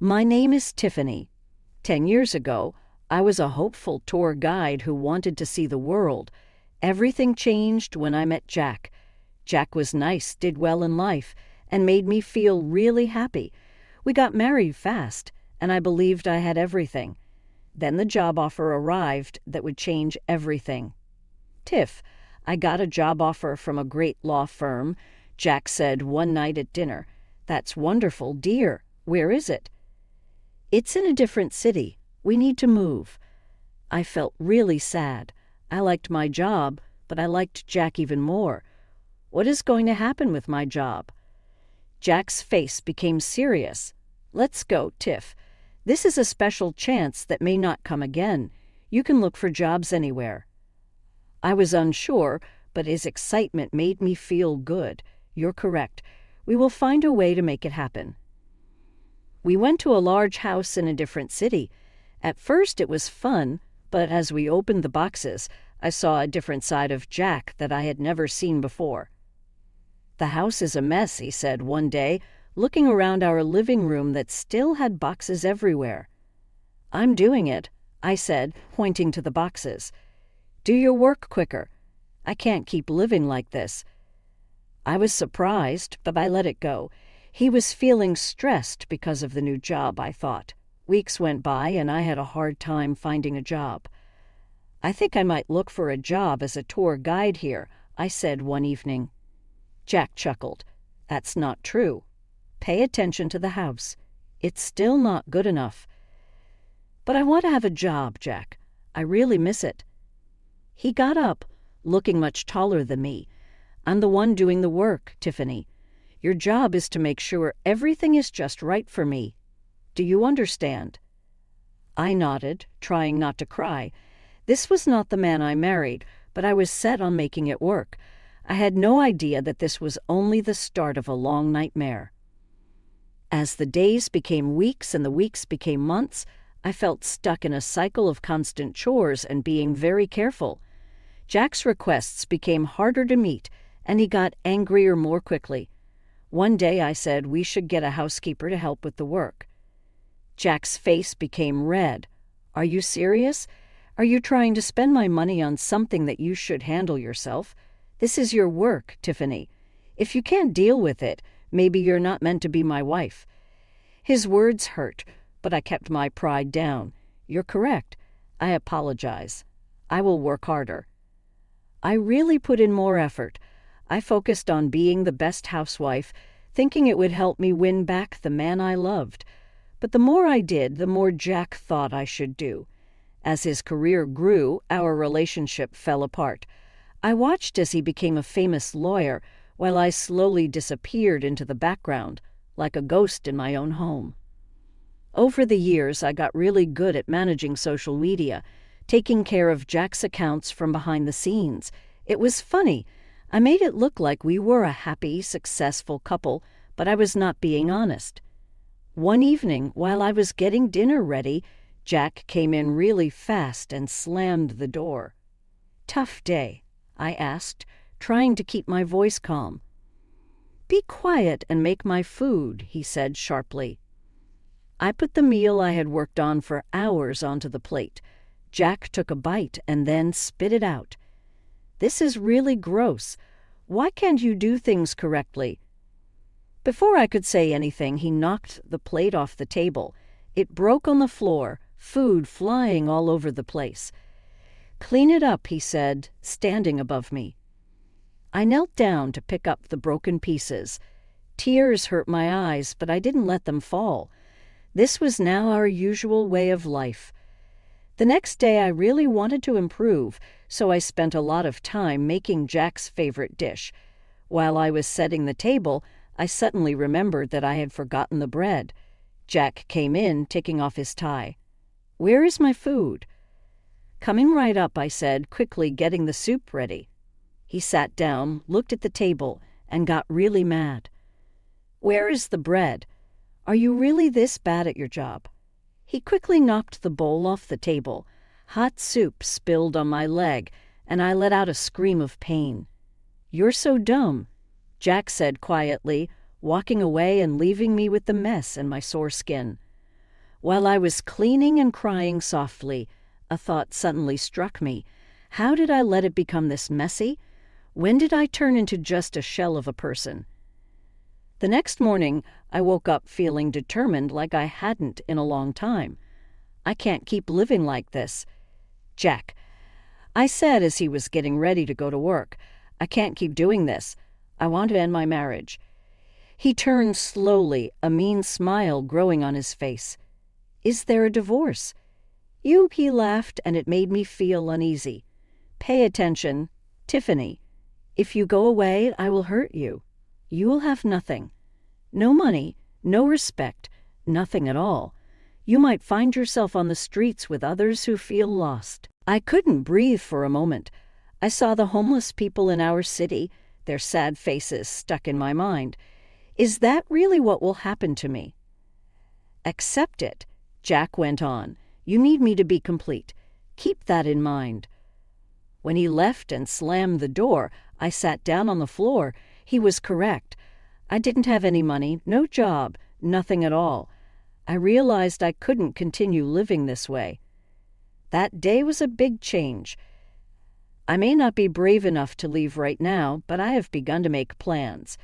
My name is Tiffany. 10 years ago, I was a hopeful tour guide who wanted to see the world. Everything changed when I met Jack. Jack was nice, did well in life, and made me feel really happy. We got married fast, and I believed I had everything. Then the job offer arrived that would change everything. Tiff, I got a job offer from a great law firm. Jack said one night at dinner, "That's wonderful, dear. Where is it?" "It's in a different city. We need to move." I felt really sad. I liked my job, but I liked Jack even more. What is going to happen with my job? Jack's face became serious. "Let's go, Tiff. This is a special chance that may not come again. You can look for jobs anywhere." I was unsure, but his excitement made me feel good. "You're correct. We will find a way to make it happen." We went to a large house in a different city. At first it was fun, but as we opened the boxes, I saw a different side of Jack that I had never seen before. "The house is a mess," he said one day, looking around our living room that still had boxes everywhere. "I'm doing it," I said, pointing to the boxes. "Do your work quicker. I can't keep living like this." I was surprised, but I let it go. He was feeling stressed because of the new job, I thought. Weeks went by and I had a hard time finding a job. "I think I might look for a job as a tour guide here," I said one evening. Jack chuckled. "That's not true. Pay attention to the house. It's still not good enough." "But I want to have a job, Jack. I really miss it." He got up, looking much taller than me. "I'm the one doing the work, Tiffany. Your job is to make sure everything is just right for me. Do you understand?" I nodded, trying not to cry. This was not the man I married, but I was set on making it work. I had no idea that this was only the start of a long nightmare. As the days became weeks and the weeks became months, I felt stuck in a cycle of constant chores and being very careful. Jack's requests became harder to meet, and he got angrier more quickly. One day I said we should get a housekeeper to help with the work. Jack's face became red. "Are you serious? Are you trying to spend my money on something that you should handle yourself? This is your work, Tiffany. If you can't deal with it, maybe you're not meant to be my wife." His words hurt, but I kept my pride down. "You're correct. I apologize. I will work harder." I really put in more effort. I focused on being the best housewife, thinking it would help me win back the man I loved. But the more I did, the more Jack thought I should do. As his career grew, our relationship fell apart. I watched as he became a famous lawyer, while I slowly disappeared into the background, like a ghost in my own home. Over the years, I got really good at managing social media, taking care of Jack's accounts from behind the scenes. It was funny. I made it look like we were a happy, successful couple, but I was not being honest. One evening, while I was getting dinner ready, Jack came in really fast and slammed the door. "Tough day?" I asked, trying to keep my voice calm. "Be quiet and make my food," he said sharply. I put the meal I had worked on for hours onto the plate. Jack took a bite and then spit it out. "This is really gross. Why can't you do things correctly?" Before I could say anything, he knocked the plate off the table. It broke on the floor, food flying all over the place. "Clean it up," he said, standing above me. I knelt down to pick up the broken pieces. Tears hurt my eyes, but I didn't let them fall. This was now our usual way of life. The next day I really wanted to improve, so I spent a lot of time making Jack's favorite dish. While I was setting the table, I suddenly remembered that I had forgotten the bread. Jack came in, taking off his tie. "Where is my food?" "Coming right up," I said, quickly getting the soup ready. He sat down, looked at the table, and got really mad. "Where is the bread? Are you really this bad at your job?" He quickly knocked the bowl off the table. Hot soup spilled on my leg, and I let out a scream of pain. "You're so dumb," Jack said quietly, walking away and leaving me with the mess and my sore skin. While I was cleaning and crying softly, a thought suddenly struck me. How did I let it become this messy? When did I turn into just a shell of a person? The next morning, I woke up feeling determined like I hadn't in a long time. I can't keep living like this. Jack, I said as he was getting ready to go to work, I can't keep doing this. I want to end my marriage. He turned slowly, a mean smile growing on his face. Is there a divorce? He laughed, and it made me feel uneasy. Pay attention, Tiffany. If you go away, I will hurt you. You will have nothing. No money, no respect, nothing at all. You might find yourself on the streets with others who feel lost. I couldn't breathe for a moment. I saw the homeless people in our city, their sad faces stuck in my mind. Is that really what will happen to me? Accept it, Jack went on. You need me to be complete. Keep that in mind. When he left and slammed the door, I sat down on the floor. He was correct. I didn't have any money, no job, nothing at all. I realized I couldn't continue living this way. That day was a big change. I may not be brave enough to leave right now, but I have begun to make plans.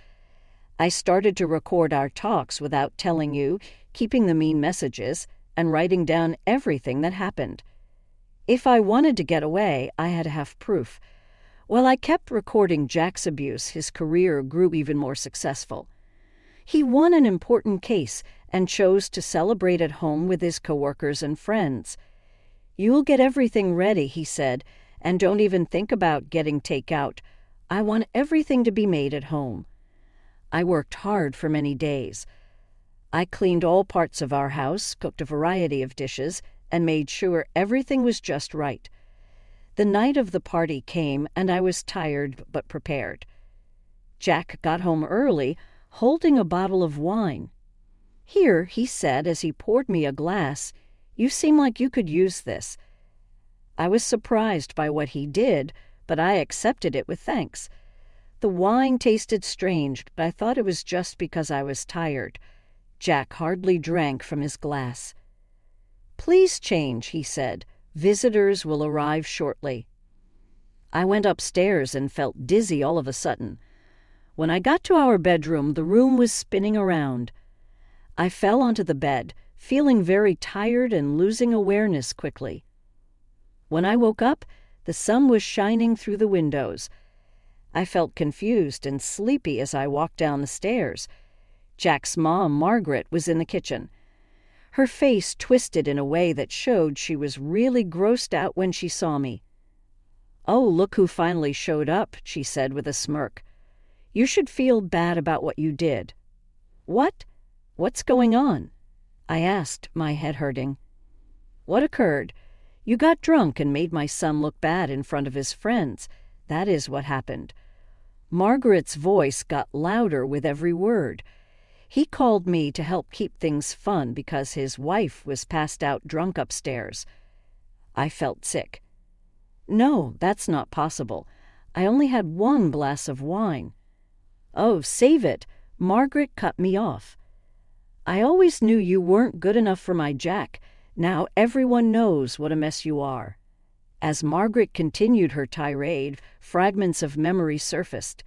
I started to record our talks without telling you, keeping the mean messages, and writing down everything that happened. If I wanted to get away, I had to have proof. While I kept recording Jack's abuse, his career grew even more successful. He won an important case and chose to celebrate at home with his coworkers and friends. You'll get everything ready, he said, and don't even think about getting takeout. I want everything to be made at home. I worked hard for many days. I cleaned all parts of our house, cooked a variety of dishes, and made sure everything was just right. The night of the party came, and I was tired but prepared. Jack got home early, holding a bottle of wine. Here, he said as he poured me a glass, you seem like you could use this. I was surprised by what he did, but I accepted it with thanks. The wine tasted strange, but I thought it was just because I was tired. Jack hardly drank from his glass. Please change, he said. Visitors will arrive shortly. I went upstairs and felt dizzy all of a sudden. When I got to our bedroom, the room was spinning around. I fell onto the bed, feeling very tired and losing awareness quickly. When I woke up, the sun was shining through the windows. I felt confused and sleepy as I walked down the stairs. Jack's mom, Margaret, was in the kitchen. Her face twisted in a way that showed she was really grossed out when she saw me. Oh, look who finally showed up, she said with a smirk. You should feel bad about what you did. What? What's going on? I asked, my head hurting. What occurred? You got drunk and made my son look bad in front of his friends. That is what happened. Margaret's voice got louder with every word. He called me to help keep things fun because his wife was passed out drunk upstairs. I felt sick. No, that's not possible. I only had one glass of wine. Oh, save it. Margaret cut me off. I always knew you weren't good enough for my Jack. Now everyone knows what a mess you are. As Margaret continued her tirade, fragments of memory surfaced.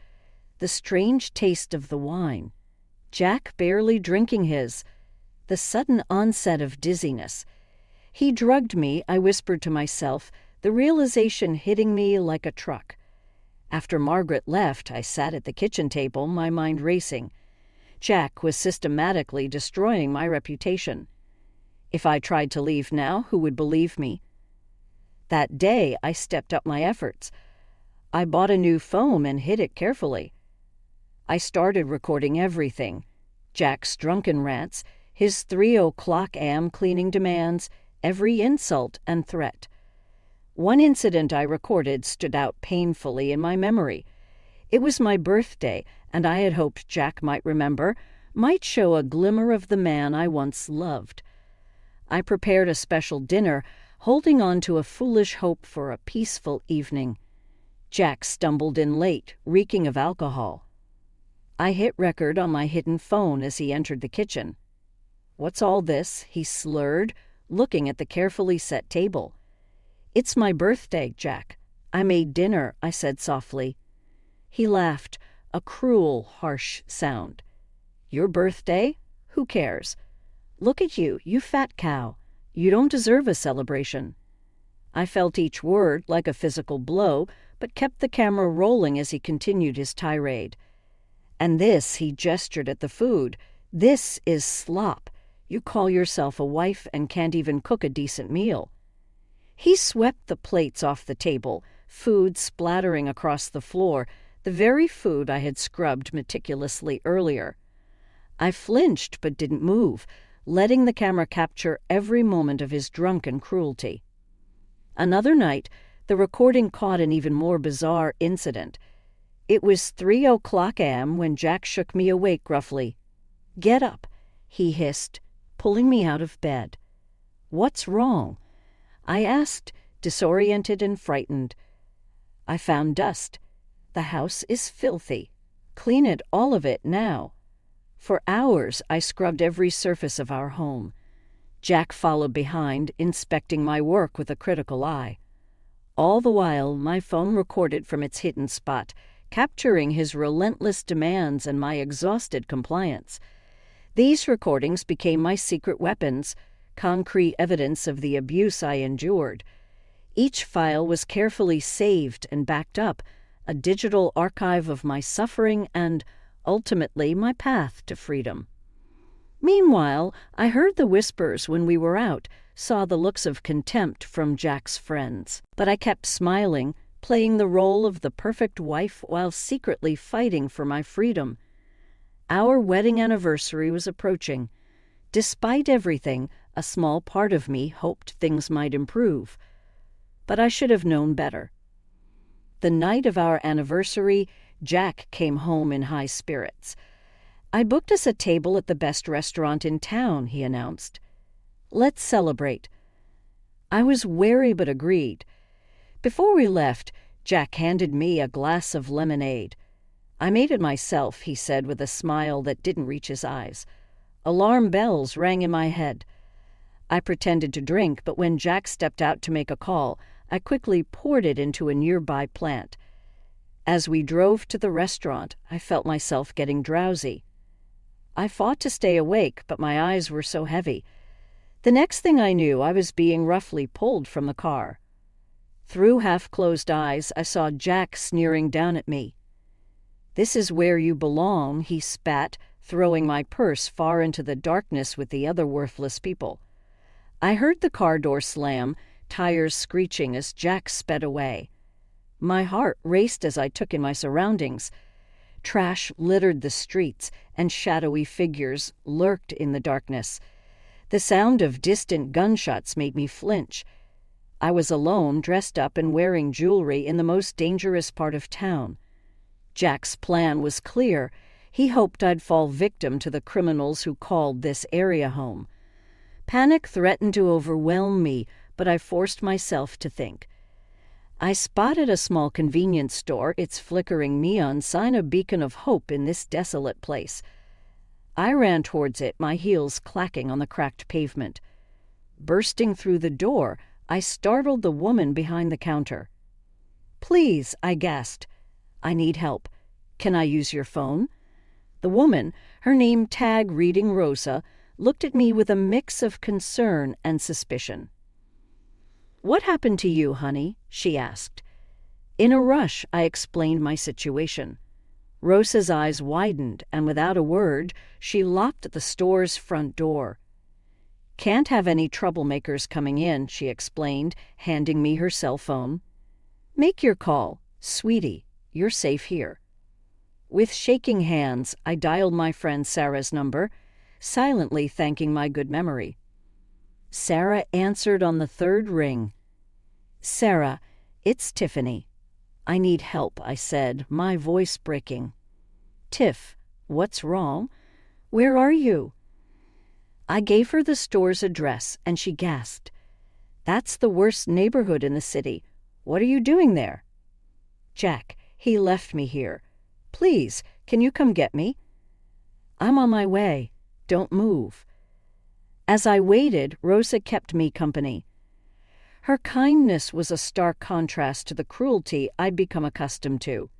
The strange taste of the wine. Jack barely drinking his. The sudden onset of dizziness. He drugged me, I whispered to myself, the realization hitting me like a truck. After Margaret left, I sat at the kitchen table, my mind racing. Jack was systematically destroying my reputation. If I tried to leave now, who would believe me? That day, I stepped up my efforts. I bought a new phone and hid it carefully. I started recording everything. Jack's drunken rants, his 3 o'clock a.m. cleaning demands, every insult and threat. One incident I recorded stood out painfully in my memory. It was my birthday, and I had hoped Jack might remember, might show a glimmer of the man I once loved. I prepared a special dinner, holding on to a foolish hope for a peaceful evening. Jack stumbled in late, reeking of alcohol. I hit record on my hidden phone as he entered the kitchen. "What's all this?" he slurred, looking at the carefully set table. "It's my birthday, Jack. I made dinner," I said softly. He laughed, a cruel, harsh sound. "Your birthday? Who cares? Look at you, you fat cow. You don't deserve a celebration." I felt each word like a physical blow, but kept the camera rolling as he continued his tirade. "And this," he gestured at the food, "this is slop. You call yourself a wife and can't even cook a decent meal." He swept the plates off the table, food splattering across the floor, the very food I had scrubbed meticulously earlier. I flinched but didn't move, letting the camera capture every moment of his drunken cruelty. Another night, the recording caught an even more bizarre incident. It was 3:00 a.m. when Jack shook me awake roughly. "Get up," he hissed, pulling me out of bed. "What's wrong?" I asked, disoriented and frightened. "I found dust. The house is filthy. Clean it, all of it, now." For hours I scrubbed every surface of our home. Jack followed behind, inspecting my work with a critical eye. All the while, my phone recorded from its hidden spot, capturing his relentless demands and my exhausted compliance. These recordings became my secret weapons, concrete evidence of the abuse I endured. Each file was carefully saved and backed up, a digital archive of my suffering and, ultimately, my path to freedom. Meanwhile, I heard the whispers when we were out, saw the looks of contempt from Jack's friends. But I kept smiling, playing the role of the perfect wife while secretly fighting for my freedom. Our wedding anniversary was approaching. Despite everything, a small part of me hoped things might improve. But I should have known better. The night of our anniversary, Jack came home in high spirits. "I booked us a table at the best restaurant in town," he announced. "Let's celebrate." I was wary but agreed. Before we left, Jack handed me a glass of lemonade. "I made it myself," he said with a smile that didn't reach his eyes. Alarm bells rang in my head. I pretended to drink, but when Jack stepped out to make a call, I quickly poured it into a nearby plant. As we drove to the restaurant, I felt myself getting drowsy. I fought to stay awake, but my eyes were so heavy. The next thing I knew, I was being roughly pulled from the car. Through half-closed eyes, I saw Jack sneering down at me. "This is where you belong," he spat, throwing my purse far into the darkness with the other worthless people. I heard the car door slam, tires screeching as Jack sped away. My heart raced as I took in my surroundings. Trash littered the streets, and shadowy figures lurked in the darkness. The sound of distant gunshots made me flinch. I was alone, dressed up and wearing jewelry in the most dangerous part of town. Jack's plan was clear. He hoped I'd fall victim to the criminals who called this area home. Panic threatened to overwhelm me, but I forced myself to think. I spotted a small convenience store, its flickering neon sign a beacon of hope in this desolate place. I ran towards it, my heels clacking on the cracked pavement. Bursting through the door, I startled the woman behind the counter. "Please," I gasped. "I need help. Can I use your phone?" The woman, her name tag reading Rosa, looked at me with a mix of concern and suspicion. "What happened to you, honey?" she asked. In a rush, I explained my situation. Rosa's eyes widened, and without a word, she locked the store's front door. "Can't have any troublemakers coming in," she explained, handing me her cell phone. "Make your call. Sweetie, you're safe here." With shaking hands, I dialed my friend Sarah's number, silently thanking my good memory. Sarah answered on the third ring. "Sarah, it's Tiffany. I need help," I said, my voice breaking. "Tiff, what's wrong? Where are you?" I gave her the store's address, and she gasped. "That's the worst neighborhood in the city. What are you doing there?" "Jack, he left me here. Please, can you come get me?" "I'm on my way. Don't move." As I waited, Rosa kept me company. Her kindness was a stark contrast to the cruelty I'd become accustomed to.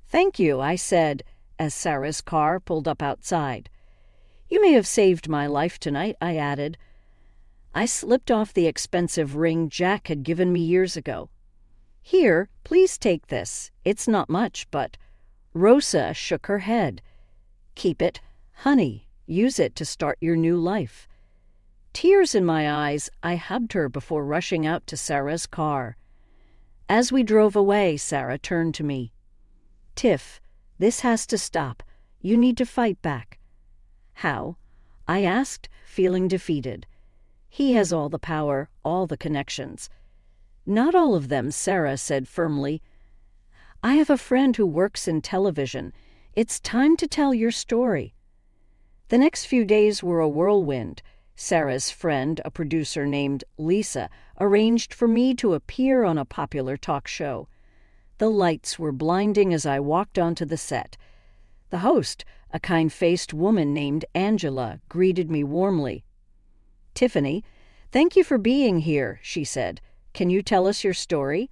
"Thank you," I said, as Sarah's car pulled up outside. "You may have saved my life tonight," I added. I slipped off the expensive ring Jack had given me years ago. "Here, please take this. It's not much, but—" Rosa shook her head. "Keep it. Honey, use it to start your new life." Tears in my eyes, I hugged her before rushing out to Sarah's car. As we drove away, Sarah turned to me. "Tiff, this has to stop. You need to fight back." "How?" I asked, feeling defeated. "He has all the power, all the connections." "Not all of them," Sarah said firmly. "I have a friend who works in television. It's time to tell your story." The next few days were a whirlwind. Sarah's friend, a producer named Lisa, arranged for me to appear on a popular talk show. The lights were blinding as I walked onto the set. The host, a kind-faced woman named Angela, greeted me warmly. "Tiffany, thank you for being here," she said. "Can you tell us your story?"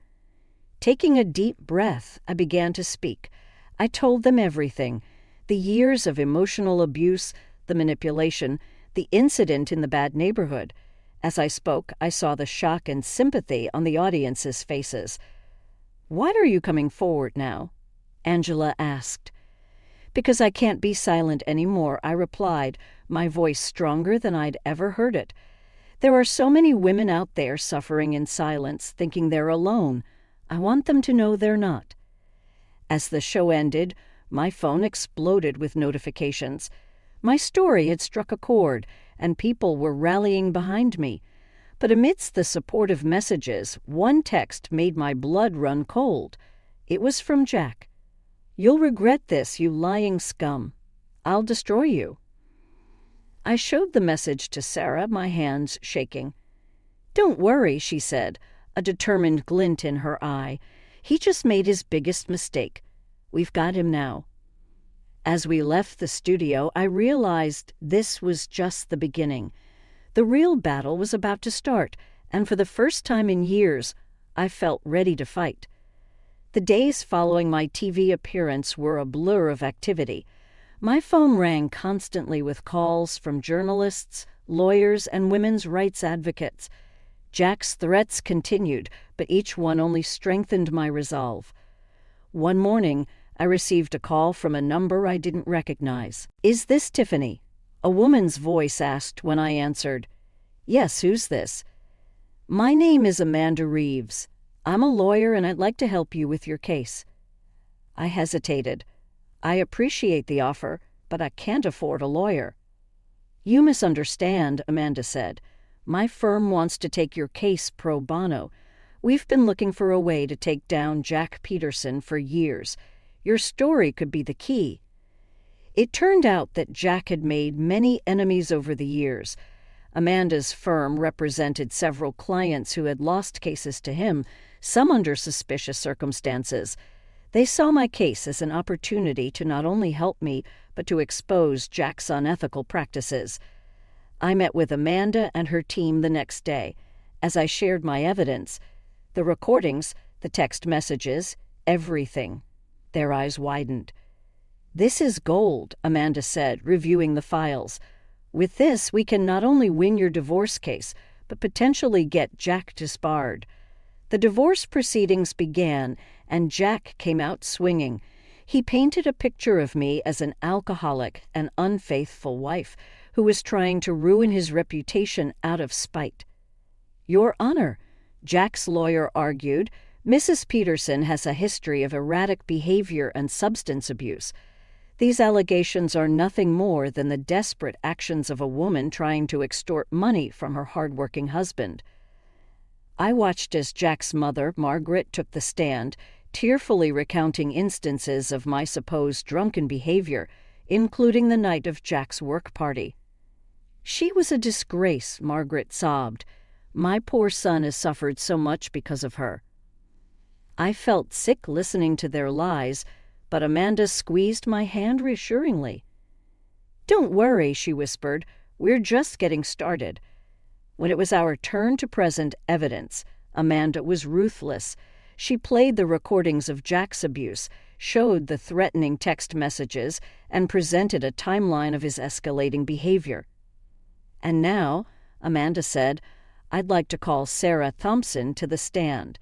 Taking a deep breath, I began to speak. I told them everything: the years of emotional abuse, the manipulation, the incident in the bad neighborhood. As I spoke, I saw the shock and sympathy on the audience's faces. "Why are you coming forward now?" Angela asked. "Because I can't be silent anymore," I replied, my voice stronger than I'd ever heard it. "There are so many women out there suffering in silence, thinking they're alone. I want them to know they're not." As the show ended, my phone exploded with notifications. My story had struck a chord, and people were rallying behind me. But amidst the supportive messages, one text made my blood run cold. It was from Jack. "You'll regret this, you lying scum. I'll destroy you." I showed the message to Sarah, my hands shaking. "Don't worry," she said, a determined glint in her eye. "He just made his biggest mistake. We've got him now." As we left the studio, I realized this was just the beginning. The real battle was about to start, and for the first time in years, I felt ready to fight. The days following my TV appearance were a blur of activity. My phone rang constantly with calls from journalists, lawyers, and women's rights advocates. Jack's threats continued, but each one only strengthened my resolve. One morning, I received a call from a number I didn't recognize. "Is this Tiffany?" A woman's voice asked when I answered. "Yes, who's this?" "My name is Amanda Reeves. I'm a lawyer and I'd like to help you with your case." I hesitated. "I appreciate the offer, but I can't afford a lawyer." "You misunderstand," Amanda said. "My firm wants to take your case pro bono. We've been looking for a way to take down Jack Peterson for years. Your story could be the key." It turned out that Jack had made many enemies over the years. Amanda's firm represented several clients who had lost cases to him, some under suspicious circumstances. They saw my case as an opportunity to not only help me, but to expose Jack's unethical practices. I met with Amanda and her team the next day. As I shared my evidence, the recordings, the text messages, everything, their eyes widened. "This is gold," Amanda said, reviewing the files. "With this, we can not only win your divorce case, but potentially get Jack disbarred." The divorce proceedings began, and Jack came out swinging. He painted a picture of me as an alcoholic and unfaithful wife who was trying to ruin his reputation out of spite. "Your Honor," Jack's lawyer argued, "Mrs. Peterson has a history of erratic behavior and substance abuse. These allegations are nothing more than the desperate actions of a woman trying to extort money from her hard-working husband." I watched as Jack's mother, Margaret, took the stand, tearfully recounting instances of my supposed drunken behavior, including the night of Jack's work party. "She was a disgrace," Margaret sobbed. "My poor son has suffered so much because of her." I felt sick listening to their lies, but Amanda squeezed my hand reassuringly. "Don't worry," she whispered. We're just getting started." When it was our turn to present evidence, Amanda was ruthless. She played the recordings of Jack's abuse, showed the threatening text messages, and presented a timeline of his escalating behavior. "And now," Amanda said, "I'd like to call Sarah Thompson to the stand."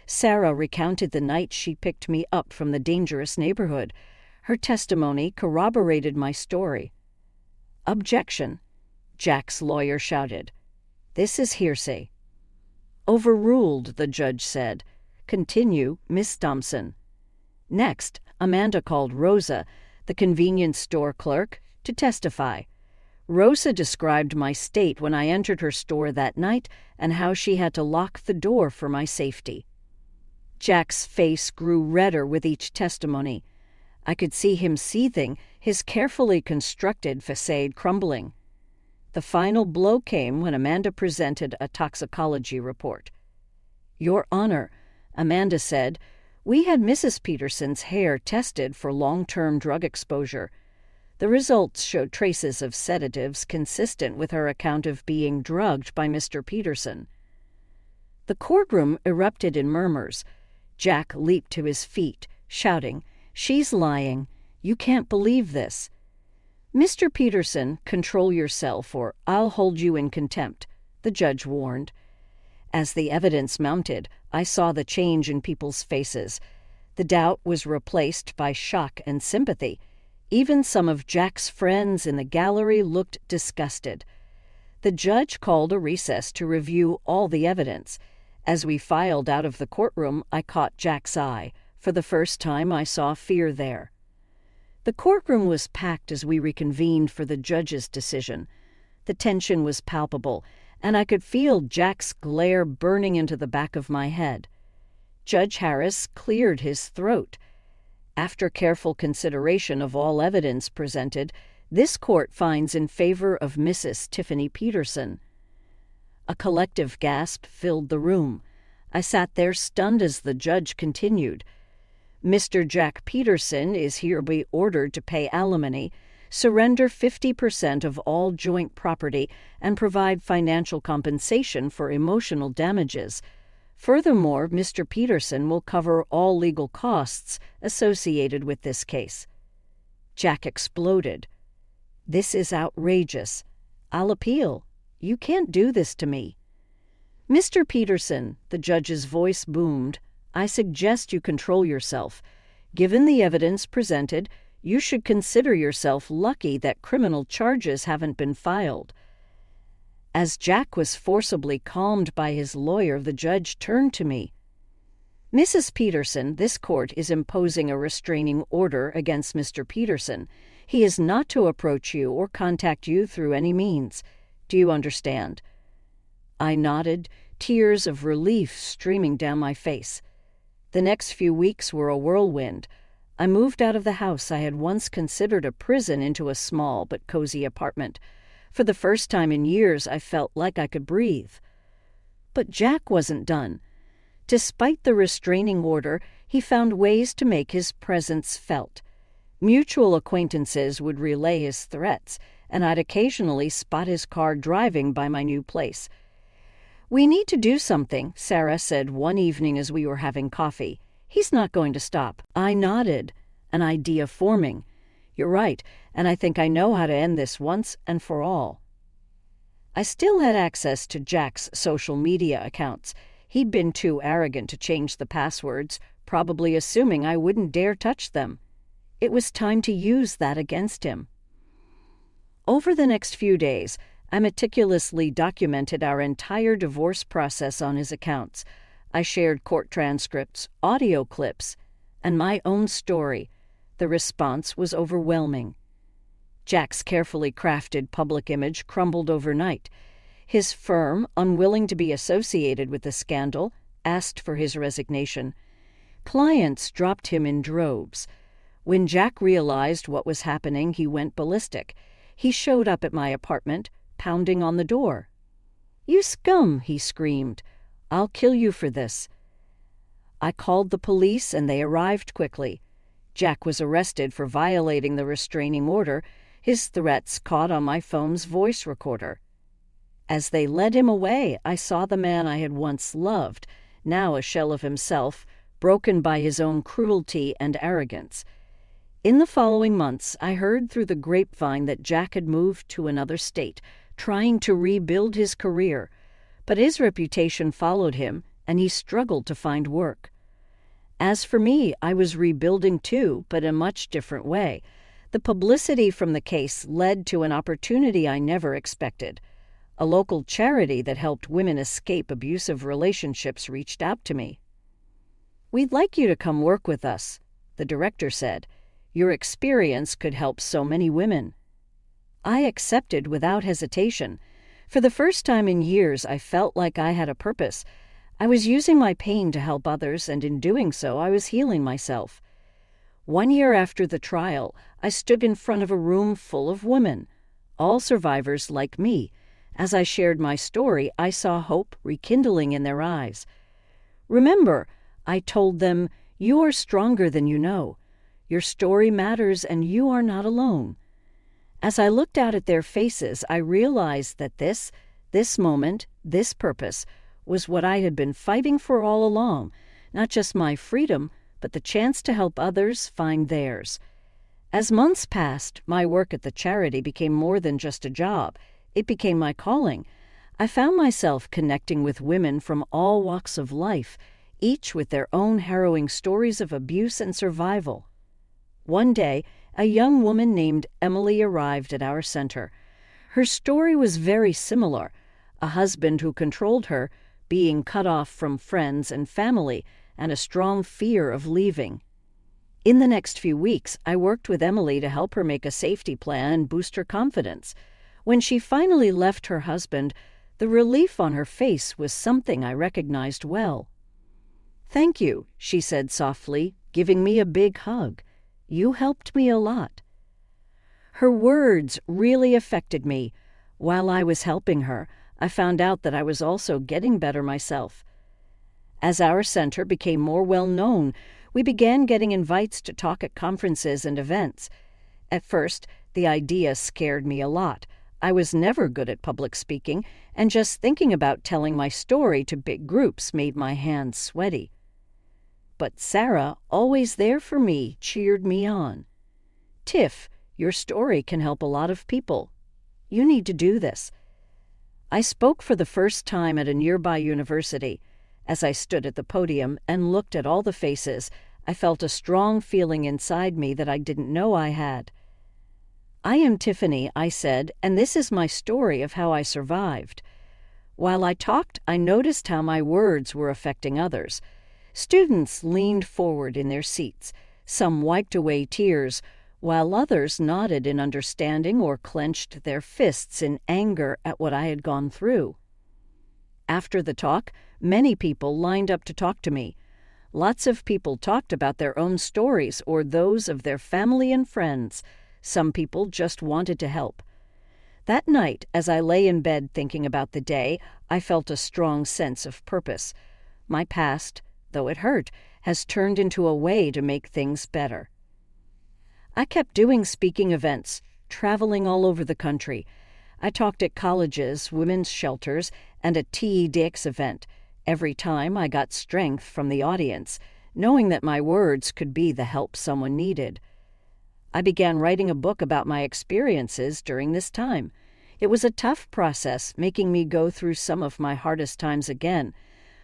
Sarah recounted the night she picked me up from the dangerous neighborhood. Her testimony corroborated my story. "Objection," Jack's lawyer shouted. "This is hearsay." "Overruled," the judge said. "Continue, Miss Thompson." Next, Amanda called Rosa, the convenience store clerk, to testify. Rosa described my state when I entered her store that night and how she had to lock the door for my safety. Jack's face grew redder with each testimony. I could see him seething, his carefully constructed facade crumbling. The final blow came when Amanda presented a toxicology report. "Your Honor," Amanda said, "we had Mrs. Peterson's hair tested for long-term drug exposure. The results showed traces of sedatives consistent with her account of being drugged by Mr. Peterson." The courtroom erupted in murmurs. Jack leaped to his feet, shouting, "She's lying. You can't believe this." "Mr. Peterson, control yourself or I'll hold you in contempt," the judge warned. As the evidence mounted, I saw the change in people's faces. The doubt was replaced by shock and sympathy. Even some of Jack's friends in the gallery looked disgusted. The judge called a recess to review all the evidence. As we filed out of the courtroom, I caught Jack's eye. For the first time, I saw fear there. The courtroom was packed as we reconvened for the judge's decision. The tension was palpable, and I could feel Jack's glare burning into the back of my head. Judge Harris cleared his throat. "After careful consideration of all evidence presented, this court finds in favor of Mrs. Tiffany Peterson." A collective gasp filled the room. I sat there stunned as the judge continued. "Mr. Jack Peterson is hereby ordered to pay alimony, surrender 50% of all joint property, and provide financial compensation for emotional damages. Furthermore, Mr. Peterson will cover all legal costs associated with this case." Jack exploded. "This is outrageous. I'll appeal. You can't do this to me." "Mr. Peterson," the judge's voice boomed, "I suggest you control yourself. Given the evidence presented, you should consider yourself lucky that criminal charges haven't been filed." As Jack was forcibly calmed by his lawyer, the judge turned to me. "Mrs. Peterson, this court is imposing a restraining order against Mr. Peterson. He is not to approach you or contact you through any means. Do you understand?" I nodded, tears of relief streaming down my face. The next few weeks were a whirlwind. I moved out of the house I had once considered a prison into a small but cozy apartment. For the first time in years, I felt like I could breathe. But Jack wasn't done. Despite the restraining order, he found ways to make his presence felt. Mutual acquaintances would relay his threats, and I'd occasionally spot his car driving by my new place. "We need to do something," Sarah said one evening as we were having coffee. "He's not going to stop." I nodded, an idea forming. "You're right, and I think I know how to end this once and for all." I still had access to Jack's social media accounts. He'd been too arrogant to change the passwords, probably assuming I wouldn't dare touch them. It was time to use that against him. Over the next few days, I meticulously documented our entire divorce process on his accounts. I shared court transcripts, audio clips, and my own story. The response was overwhelming. Jack's carefully crafted public image crumbled overnight. His firm, unwilling to be associated with the scandal, asked for his resignation. Clients dropped him in droves. When Jack realized what was happening, he went ballistic. He showed up at my apartment, pounding on the door. "You scum," he screamed. "I'll kill you for this." I called the police and they arrived quickly. Jack was arrested for violating the restraining order. his threats caught on my phone's voice recorder. As they led him away, I saw the man I had once loved, now a shell of himself, broken by his own cruelty and arrogance. In the following months, I heard through the grapevine that Jack had moved to another state, trying to rebuild his career, but his reputation followed him, and he struggled to find work. As for me, I was rebuilding too, but in a much different way. The publicity from the case led to an opportunity I never expected. A local charity that helped women escape abusive relationships reached out to me. "We'd like you to come work with us," the director said. "Your experience could help so many women." I accepted without hesitation. For the first time in years, I felt like I had a purpose. I was using my pain to help others, and in doing so, I was healing myself. 1 year after the trial, I stood in front of a room full of women, all survivors like me. As I shared my story, I saw hope rekindling in their eyes. "Remember," I told them, "you are stronger than you know. Your story matters, and you are not alone." As I looked out at their faces, I realized that this moment, this purpose, was what I had been fighting for all along, not just my freedom, but the chance to help others find theirs. As months passed, my work at the charity became more than just a job. It became my calling. I found myself connecting with women from all walks of life, each with their own harrowing stories of abuse and survival. One day, a young woman named Emily arrived at our center. Her story was very similar: a husband who controlled her, being cut off from friends and family, and a strong fear of leaving. In the next few weeks, I worked with Emily to help her make a safety plan and boost her confidence. When she finally left her husband, the relief on her face was something I recognized well. "Thank you," she said softly, giving me a big hug. "You helped me a lot." Her words really affected me. While I was helping her, I found out that I was also getting better myself. As our center became more well-known, we began getting invites to talk at conferences and events. At first, the idea scared me a lot. I was never good at public speaking, and just thinking about telling my story to big groups made my hands sweaty. But Sarah, always there for me, cheered me on. "Tiff, your story can help a lot of people. You need to do this." I spoke for the first time at a nearby university. As I stood at the podium and looked at all the faces, I felt a strong feeling inside me that I didn't know I had. "I am Tiffany," I said, "and this is my story of how I survived." While I talked, I noticed how my words were affecting others. Students leaned forward in their seats. Some wiped away tears, while others nodded in understanding or clenched their fists in anger at what I had gone through. After the talk, many people lined up to talk to me. Lots of people talked about their own stories or those of their family and friends. Some people just wanted to help. That night, as I lay in bed thinking about the day, I felt a strong sense of purpose. My past, though it hurt, has turned into a way to make things better. I kept doing speaking events, traveling all over the country. I talked at colleges, women's shelters, and a TEDx event. Every time I got strength from the audience, knowing that my words could be the help someone needed. I began writing a book about my experiences during this time. It was a tough process, making me go through some of my hardest times again,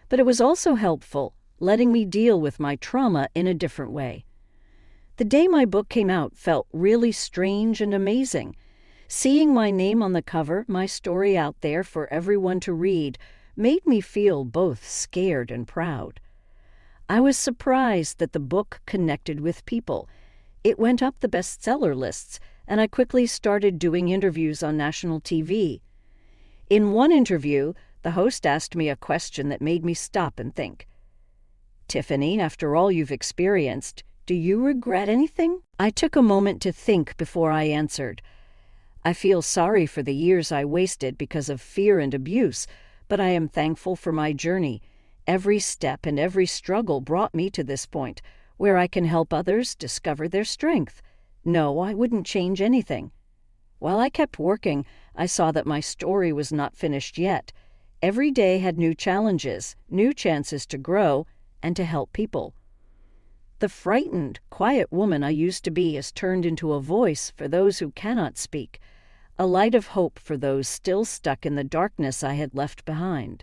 but it was also helpful, letting me deal with my trauma in a different way. The day my book came out felt really strange and amazing. Seeing my name on the cover, my story out there for everyone to read, made me feel both scared and proud. I was surprised that the book connected with people. It went up the bestseller lists, and I quickly started doing interviews on national TV. In one interview, the host asked me a question that made me stop and think. "Tiffany, after all you've experienced, do you regret anything?" I took a moment to think before I answered. "I feel sorry for the years I wasted because of fear and abuse, but I am thankful for my journey. Every step and every struggle brought me to this point, where I can help others discover their strength. No, I wouldn't change anything." While I kept working, I saw that my story was not finished yet. Every day had new challenges, new chances to grow and to help people. The frightened, quiet woman I used to be has turned into a voice for those who cannot speak, a light of hope for those still stuck in the darkness I had left behind.